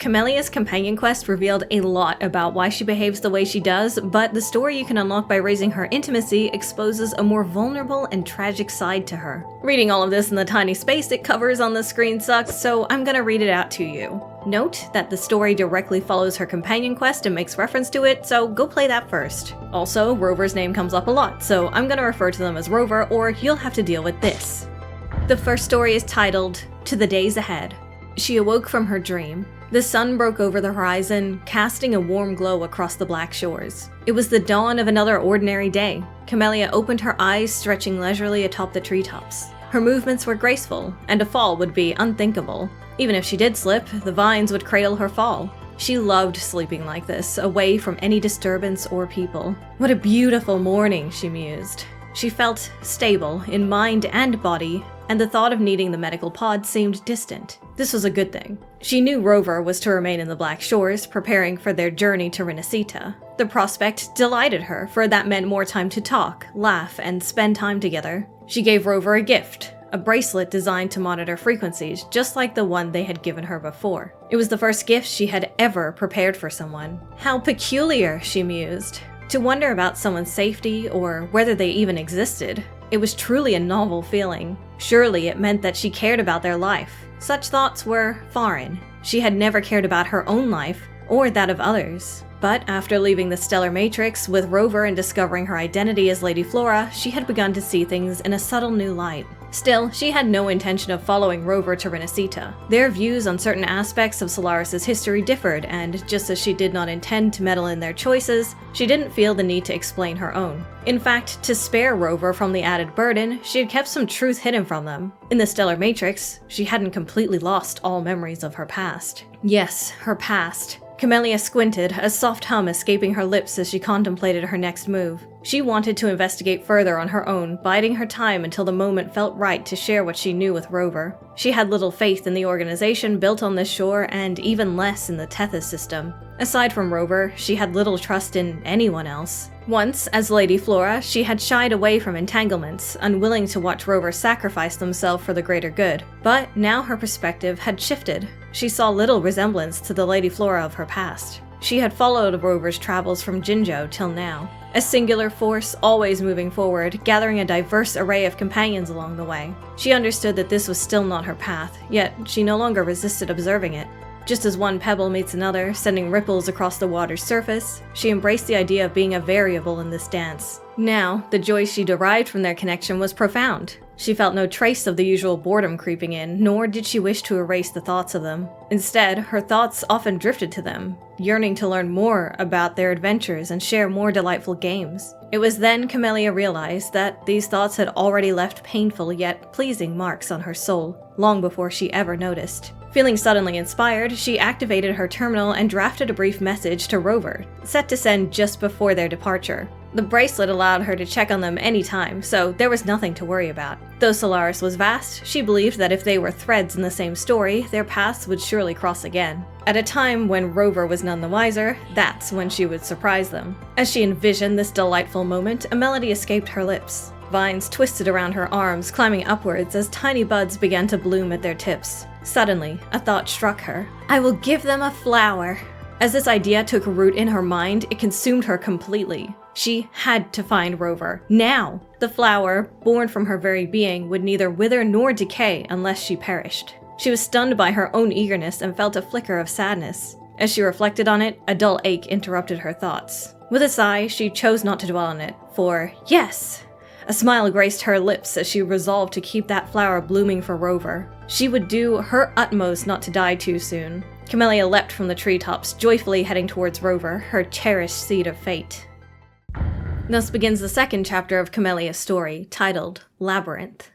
Camellya's companion quest revealed a lot about why she behaves the way she does, but the story you can unlock by raising her intimacy exposes a more vulnerable and tragic side to her. Reading all of this in the tiny space it covers on the screen sucks, so I'm gonna read it out to you. Note that the story directly follows her companion quest and makes reference to it, so go play that first. Also, Rover's name comes up a lot, so I'm gonna refer to them as Rover, or you'll have to deal with this. The first story is titled, To the Days Ahead. She awoke from her dream. The sun broke over the horizon, casting a warm glow across the black shores. It was the dawn of another ordinary day. Camellya opened her eyes, stretching leisurely atop the treetops. Her movements were graceful, and a fall would be unthinkable. Even if she did slip, the vines would cradle her fall. She loved sleeping like this, away from any disturbance or people. What a beautiful morning, she mused. She felt stable in mind and body, and the thought of needing the medical pod seemed distant. This was a good thing. She knew Rover was to remain in the Black Shores, preparing for their journey to Renacita. The prospect delighted her, for that meant more time to talk, laugh, and spend time together. She gave Rover a gift, a bracelet designed to monitor frequencies, just like the one they had given her before. It was the first gift she had ever prepared for someone. How peculiar, she mused. To wonder about someone's safety, or whether they even existed. It was truly a novel feeling. Surely it meant that she cared about their life. Such thoughts were foreign. She had never cared about her own life, or that of others. But after leaving the Stellar Matrix with Rover and discovering her identity as Lady Flora, she had begun to see things in a subtle new light. Still, she had no intention of following Rover to Renacita. Their views on certain aspects of Solaris' history differed, and just as she did not intend to meddle in their choices, she didn't feel the need to explain her own. In fact, to spare Rover from the added burden, she had kept some truth hidden from them. In the Stellar Matrix, she hadn't completely lost all memories of her past. Yes, her past. Camellya squinted, a soft hum escaping her lips as she contemplated her next move. She wanted to investigate further on her own, biding her time until the moment felt right to share what she knew with Rover. She had little faith in the organization built on this shore, and even less in the Tethys system. Aside from Rover, she had little trust in anyone else. Once, as Lady Flora, she had shied away from entanglements, unwilling to watch Rover sacrifice themselves for the greater good. But now her perspective had shifted. She saw little resemblance to the Lady Flora of her past. She had followed Rover's travels from Jinzhou till now. A singular force, always moving forward, gathering a diverse array of companions along the way. She understood that this was still not her path, yet she no longer resisted observing it. Just as one pebble meets another, sending ripples across the water's surface, she embraced the idea of being a variable in this dance. Now, the joy she derived from their connection was profound. She felt no trace of the usual boredom creeping in, nor did she wish to erase the thoughts of them. Instead, her thoughts often drifted to them, yearning to learn more about their adventures and share more delightful games. It was then Camellya realized that these thoughts had already left painful yet pleasing marks on her soul, long before she ever noticed. Feeling suddenly inspired, she activated her terminal and drafted a brief message to Rover, set to send just before their departure. The bracelet allowed her to check on them anytime, so there was nothing to worry about. Though Solaris was vast, she believed that if they were threads in the same story, their paths would surely cross again. At a time when Rover was none the wiser, that's when she would surprise them. As she envisioned this delightful moment, a melody escaped her lips. Vines twisted around her arms, climbing upwards as tiny buds began to bloom at their tips. Suddenly, a thought struck her. I will give them a flower. As this idea took root in her mind, it consumed her completely. She had to find Rover. Now! The flower, born from her very being, would neither wither nor decay unless she perished. She was stunned by her own eagerness and felt a flicker of sadness. As she reflected on it, a dull ache interrupted her thoughts. With a sigh, she chose not to dwell on it, for yes! A smile graced her lips as she resolved to keep that flower blooming for Rover. She would do her utmost not to die too soon. Camellya leapt from the treetops, joyfully heading towards Rover, her cherished seed of fate. Thus begins the second chapter of Camellya's story, titled Labyrinth.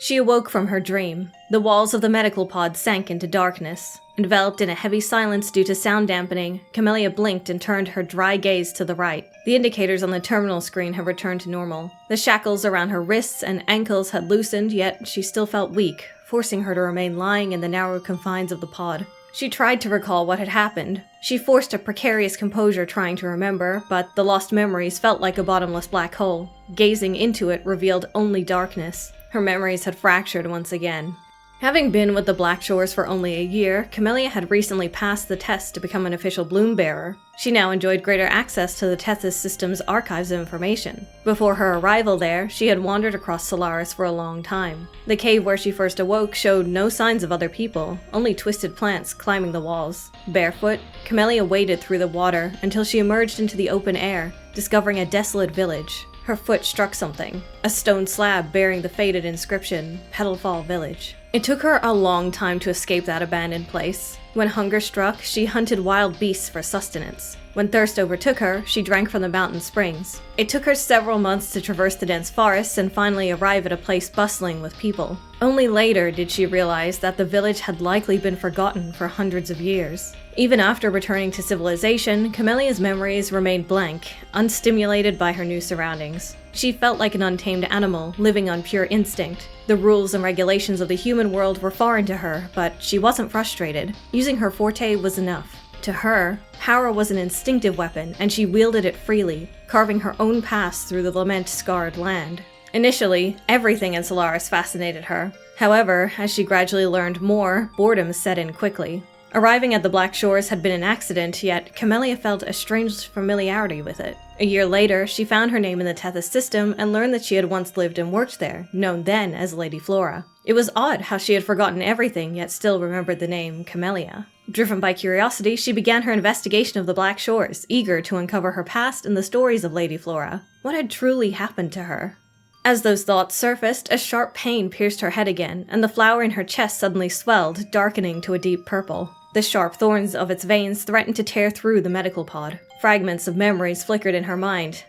She awoke from her dream. The walls of the medical pod sank into darkness. Enveloped in a heavy silence due to sound dampening, Camellya blinked and turned her dry gaze to the right. The indicators on the terminal screen had returned to normal. The shackles around her wrists and ankles had loosened, yet she still felt weak, forcing her to remain lying in the narrow confines of the pod. She tried to recall what had happened. She forced a precarious composure trying to remember, but the lost memories felt like a bottomless black hole. Gazing into it revealed only darkness. Her memories had fractured once again. Having been with the Black Shores for only a year, Camellya had recently passed the test to become an official bloom bearer. She now enjoyed greater access to the Tethys system's archives of information. Before her arrival there, she had wandered across Solaris for a long time. The cave where she first awoke showed no signs of other people, only twisted plants climbing the walls. Barefoot, Camellya waded through the water until she emerged into the open air, discovering a desolate village. Her foot struck something, a stone slab bearing the faded inscription, Petalfall Village. It took her a long time to escape that abandoned place. When hunger struck, she hunted wild beasts for sustenance. When thirst overtook her, she drank from the mountain springs. It took her several months to traverse the dense forests and finally arrive at a place bustling with people. Only later did she realize that the village had likely been forgotten for hundreds of years. Even after returning to civilization, Camellya's memories remained blank, unstimulated by her new surroundings. She felt like an untamed animal, living on pure instinct. The rules and regulations of the human world were foreign to her, but she wasn't frustrated. Using her forte was enough. To her, power was an instinctive weapon, and she wielded it freely, carving her own path through the lament-scarred land. Initially, everything in Solaris fascinated her. However, as she gradually learned more, boredom set in quickly. Arriving at the Black Shores had been an accident, yet Camellya felt a strange familiarity with it. A year later, she found her name in the Tethys system and learned that she had once lived and worked there, known then as Lady Flora. It was odd how she had forgotten everything yet still remembered the name Camellya. Driven by curiosity, she began her investigation of the Black Shores, eager to uncover her past and the stories of Lady Flora. What had truly happened to her? As those thoughts surfaced, a sharp pain pierced her head again, and the flower in her chest suddenly swelled, darkening to a deep purple. The sharp thorns of its veins threatened to tear through the medical pod. Fragments of memories flickered in her mind.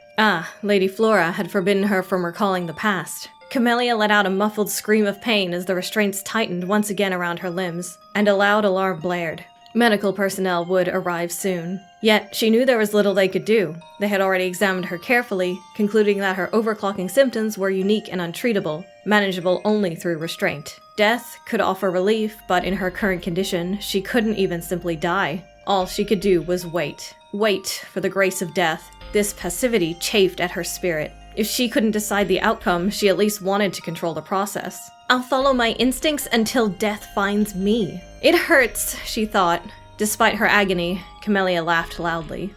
Lady Flora had forbidden her from recalling the past. Camellya let out a muffled scream of pain as the restraints tightened once again around her limbs, and a loud alarm blared. Medical personnel would arrive soon. Yet, she knew there was little they could do. They had already examined her carefully, concluding that her overclocking symptoms were unique and untreatable, manageable only through restraint. Death could offer relief, but in her current condition, she couldn't even simply die. All she could do was wait. Wait for the grace of death. This passivity chafed at her spirit. If she couldn't decide the outcome, she at least wanted to control the process. I'll follow my instincts until death finds me. It hurts, she thought. Despite her agony, Camellya laughed loudly.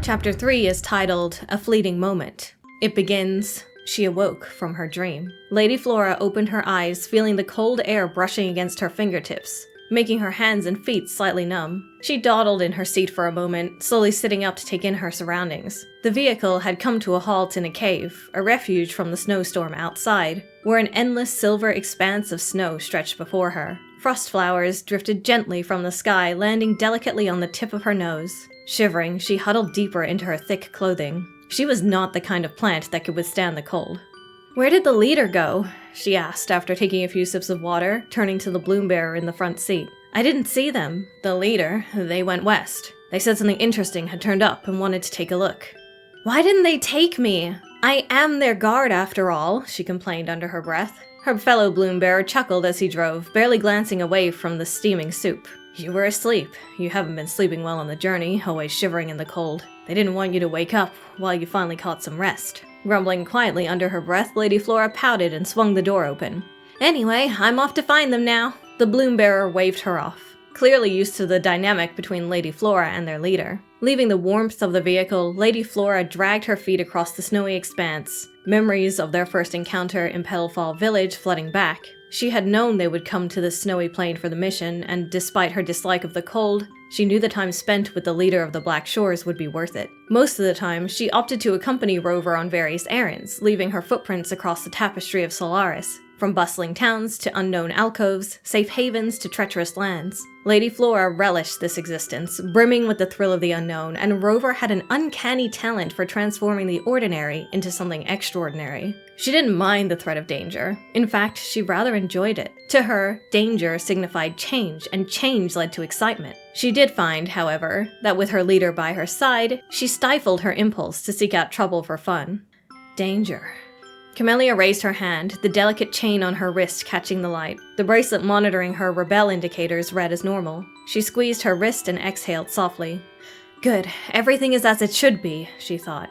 Chapter 3 is titled, A Fleeting Moment. It begins, she awoke from her dream. Lady Flora opened her eyes, feeling the cold air brushing against her fingertips, making her hands and feet slightly numb. She dawdled in her seat for a moment, slowly sitting up to take in her surroundings. The vehicle had come to a halt in a cave, a refuge from the snowstorm outside, where an endless silver expanse of snow stretched before her. Frost flowers drifted gently from the sky, landing delicately on the tip of her nose. Shivering, she huddled deeper into her thick clothing. She was not the kind of plant that could withstand the cold. "Where did the leader go?" she asked after taking a few sips of water, turning to the bloom bearer in the front seat. "I didn't see them." "The leader? They went west. They said something interesting had turned up and wanted to take a look." "Why didn't they take me? I am their guard after all," she complained under her breath. Her fellow bloom bearer chuckled as he drove, barely glancing away from the steaming soup. "You were asleep. You haven't been sleeping well on the journey, always shivering in the cold. They didn't want you to wake up while you finally caught some rest." Grumbling quietly under her breath, Lady Flora pouted and swung the door open. "Anyway, I'm off to find them now." The bloom bearer waved her off, clearly used to the dynamic between Lady Flora and their leader. Leaving the warmth of the vehicle, Lady Flora dragged her feet across the snowy expanse, memories of their first encounter in Petalfall Village flooding back. She had known they would come to this snowy plain for the mission, and despite her dislike of the cold, she knew the time spent with the leader of the Black Shores would be worth it. Most of the time, she opted to accompany Rover on various errands, leaving her footprints across the tapestry of Solaris, from bustling towns to unknown alcoves, safe havens to treacherous lands. Lady Flora relished this existence, brimming with the thrill of the unknown, and Rover had an uncanny talent for transforming the ordinary into something extraordinary. She didn't mind the threat of danger. In fact, she rather enjoyed it. To her, danger signified change, and change led to excitement. She did find, however, that with her leader by her side, she stifled her impulse to seek out trouble for fun. Danger. Camellya raised her hand, the delicate chain on her wrist catching the light. The bracelet monitoring her rebel indicators read as normal. She squeezed her wrist and exhaled softly. "Good, everything is as it should be," she thought.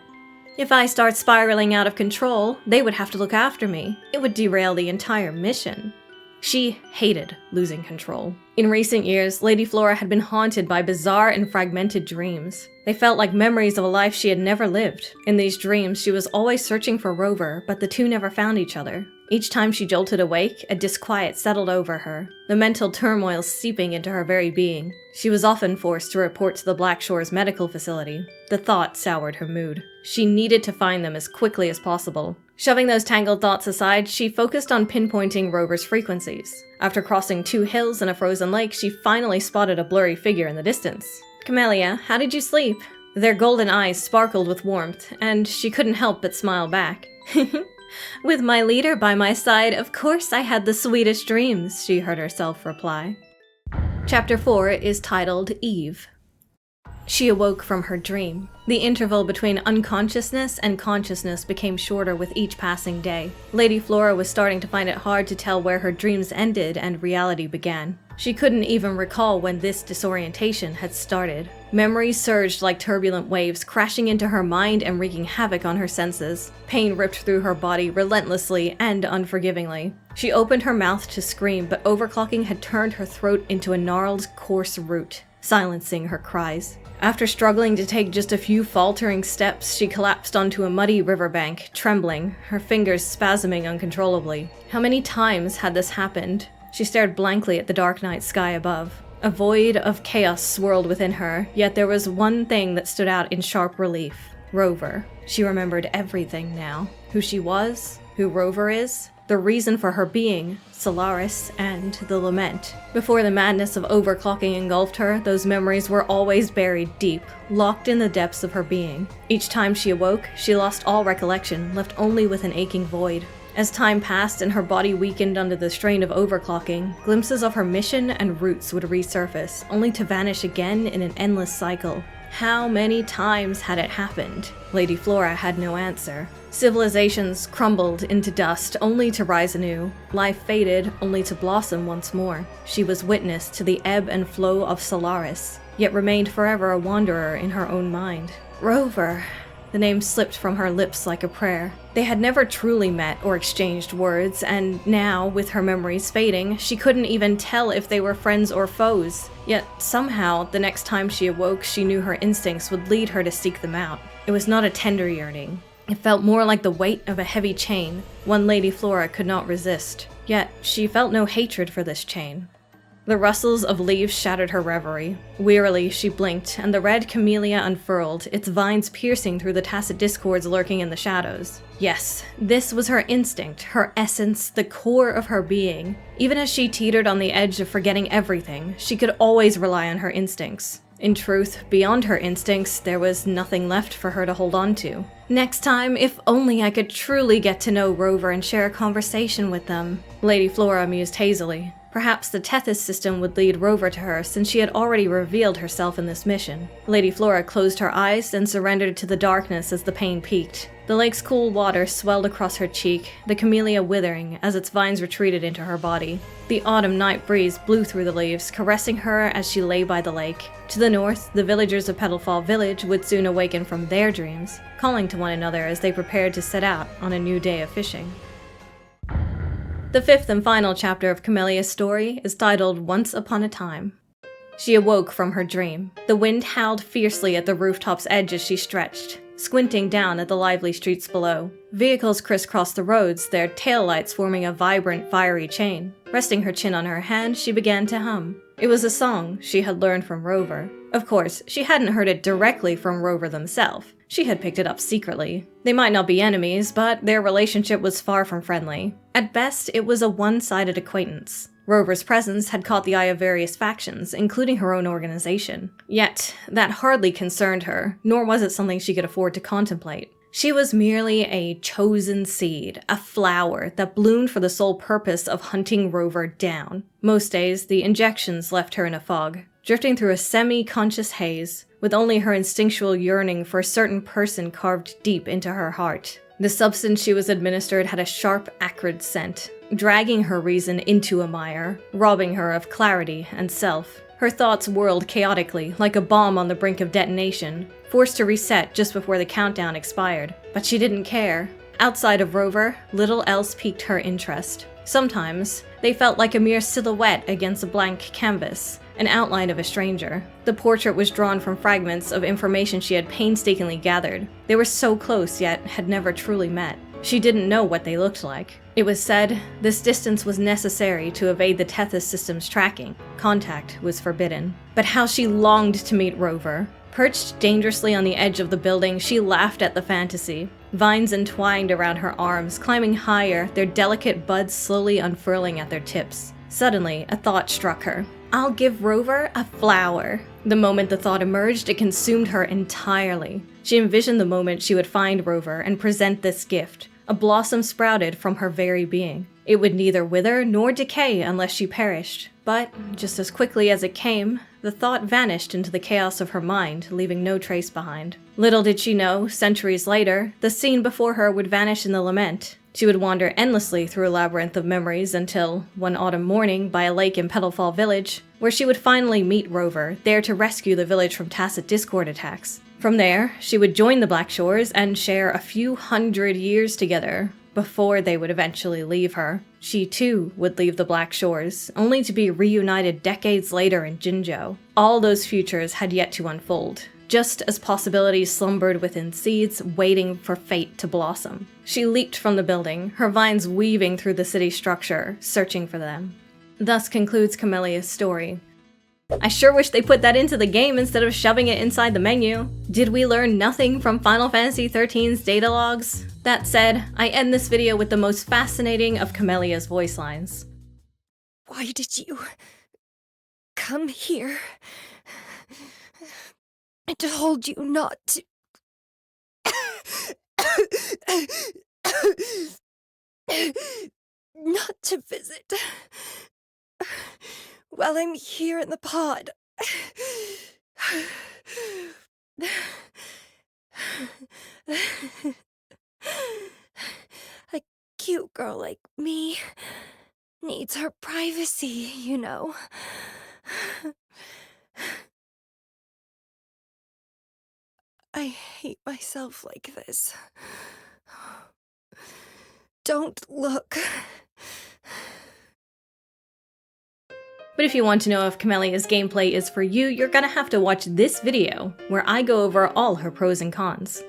"If I start spiraling out of control, they would have to look after me. It would derail the entire mission." She hated losing control. In recent years, Lady Flora had been haunted by bizarre and fragmented dreams. They felt like memories of a life she had never lived. In these dreams, she was always searching for Rover, but the two never found each other. Each time she jolted awake, a disquiet settled over her, the mental turmoil seeping into her very being. She was often forced to report to the Black Shores medical facility. The thought soured her mood. She needed to find them as quickly as possible. Shoving those tangled thoughts aside, she focused on pinpointing Rover's frequencies. After crossing 2 hills and a frozen lake, she finally spotted a blurry figure in the distance. "Camellya, how did you sleep?" Their golden eyes sparkled with warmth, and she couldn't help but smile back. "With my leader by my side, of course I had the sweetest dreams," she heard herself reply. Chapter 4 is titled Eve. She awoke from her dream. The interval between unconsciousness and consciousness became shorter with each passing day. Lady Flora was starting to find it hard to tell where her dreams ended and reality began. She couldn't even recall when this disorientation had started. Memories surged like turbulent waves, crashing into her mind and wreaking havoc on her senses. Pain ripped through her body relentlessly and unforgivingly. She opened her mouth to scream, but overclocking had turned her throat into a gnarled, coarse root, silencing her cries. After struggling to take just a few faltering steps, she collapsed onto a muddy riverbank, trembling, her fingers spasming uncontrollably. How many times had this happened? She stared blankly at the dark night sky above. A void of chaos swirled within her, yet there was one thing that stood out in sharp relief. Rover. She remembered everything now. Who she was, who Rover is, the reason for her being, Solaris, and the lament. Before the madness of overclocking engulfed her, those memories were always buried deep, locked in the depths of her being. Each time she awoke, she lost all recollection, left only with an aching void. As time passed and her body weakened under the strain of overclocking, glimpses of her mission and roots would resurface, only to vanish again in an endless cycle. How many times had it happened? Lady Flora had no answer. Civilizations crumbled into dust, only to rise anew. Life faded, only to blossom once more. She was witness to the ebb and flow of Solaris, yet remained forever a wanderer in her own mind. Rover. The name slipped from her lips like a prayer. They had never truly met or exchanged words, and now, with her memories fading, she couldn't even tell if they were friends or foes. Yet, somehow, the next time she awoke, she knew her instincts would lead her to seek them out. It was not a tender yearning. It felt more like the weight of a heavy chain, one Lady Flora could not resist. Yet, she felt no hatred for this chain. The rustles of leaves shattered her reverie. Wearily, she blinked, and the red camellia unfurled, its vines piercing through the tacit discords lurking in the shadows. Yes, this was her instinct, her essence, the core of her being. Even as she teetered on the edge of forgetting everything, she could always rely on her instincts. In truth, beyond her instincts, there was nothing left for her to hold on to. Next time, if only I could truly get to know Rover and share a conversation with them. Lady Flora mused hazily. Perhaps the Tethys system would lead Rover to her, since she had already revealed herself in this mission. Lady Flora closed her eyes and surrendered to the darkness as the pain peaked. The lake's cool water swelled across her cheek, the camellia withering as its vines retreated into her body. The autumn night breeze blew through the leaves, caressing her as she lay by the lake. To the north, the villagers of Petalfall Village would soon awaken from their dreams, calling to one another as they prepared to set out on a new day of fishing. The fifth and final chapter of Camellya's story is titled Once Upon a Time. She awoke from her dream. The wind howled fiercely at the rooftop's edge as she stretched, squinting down at the lively streets below. Vehicles crisscrossed the roads, their taillights forming a vibrant, fiery chain. Resting her chin on her hand, she began to hum. It was a song she had learned from Rover. Of course, she hadn't heard it directly from Rover themselves. She had picked it up secretly. They might not be enemies, but their relationship was far from friendly. At best, it was a one-sided acquaintance. Rover's presence had caught the eye of various factions, including her own organization. Yet, that hardly concerned her, nor was it something she could afford to contemplate. She was merely a chosen seed, a flower that bloomed for the sole purpose of hunting Rover down. Most days, the injections left her in a fog, drifting through a semi-conscious haze, with only her instinctual yearning for a certain person carved deep into her heart. The substance she was administered had a sharp, acrid scent, dragging her reason into a mire, robbing her of clarity and self. Her thoughts whirled chaotically, like a bomb on the brink of detonation, forced to reset just before the countdown expired. But she didn't care. Outside of Rover, little else piqued her interest. Sometimes, they felt like a mere silhouette against a blank canvas, an outline of a stranger. The portrait was drawn from fragments of information she had painstakingly gathered. They were so close, yet had never truly met. She didn't know what they looked like. It was said this distance was necessary to evade the Tethys system's tracking. Contact was forbidden. But how she longed to meet Rover. Perched dangerously on the edge of the building, she laughed at the fantasy. Vines entwined around her arms, climbing higher, their delicate buds slowly unfurling at their tips. Suddenly, a thought struck her. I'll give Rover a flower. The moment the thought emerged, it consumed her entirely. She envisioned the moment she would find Rover and present this gift. A blossom sprouted from her very being. It would neither wither nor decay unless she perished. But, just as quickly as it came, the thought vanished into the chaos of her mind, leaving no trace behind. Little did she know, centuries later, the scene before her would vanish in the lament. She would wander endlessly through a labyrinth of memories until, one autumn morning by a lake in Petalfall Village, where she would finally meet Rover, there to rescue the village from Tacit Discord attacks. From there, she would join the Black Shores and share a few hundred years together, before they would eventually leave her. She too would leave the Black Shores, only to be reunited decades later in Jinzhou. All those futures had yet to unfold, just as possibilities slumbered within seeds, waiting for fate to blossom. She leaped from the building, her vines weaving through the city structure, searching for them. Thus concludes Camellya's story. I sure wish they put that into the game instead of shoving it inside the menu. Did we learn nothing from Final Fantasy XIII's data logs? That said, I end this video with the most fascinating of Camellya's voice lines. Why did you come here? I told you not to. Not to visit. While I'm here in the pod. A cute girl like me needs her privacy, you know. I hate myself like this. Don't look. But if you want to know if Camellya's gameplay is for you, you're gonna have to watch this video, where I go over all her pros and cons.